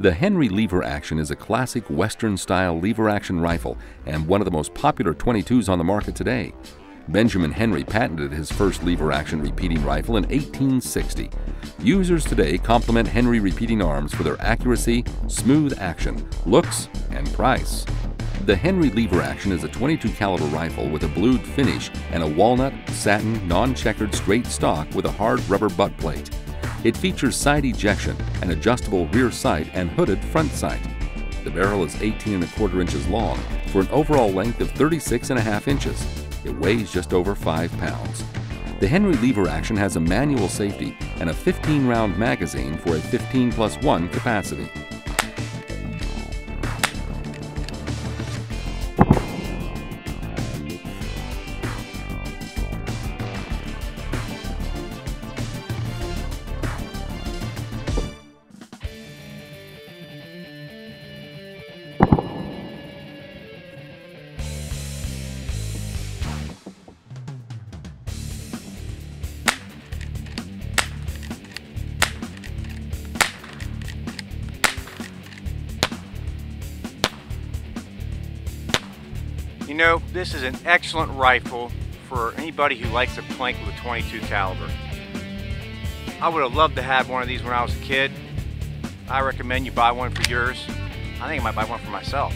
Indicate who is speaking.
Speaker 1: The Henry lever action is a classic Western-style lever-action rifle and one of the most popular .22s on the market today. Benjamin Henry patented his first lever-action repeating rifle in 1860. Users today compliment Henry repeating arms for their accuracy, smooth action, looks, and price. The Henry lever action is a .22 caliber rifle with a blued finish and a walnut, satin, non-checkered straight stock with a hard rubber butt plate. It features side ejection, an adjustable rear sight, and hooded front sight. The barrel is 18¼ inches long for an overall length of 36½ inches. It weighs just over 5 pounds. The Henry lever action has a manual safety and a 15-round magazine for a 15+1 capacity.
Speaker 2: You know, this is an excellent rifle for anybody who likes to plank with a .22 caliber. I would have loved to have one of these when I was a kid. I recommend you buy one for yours. I think I might buy one for myself.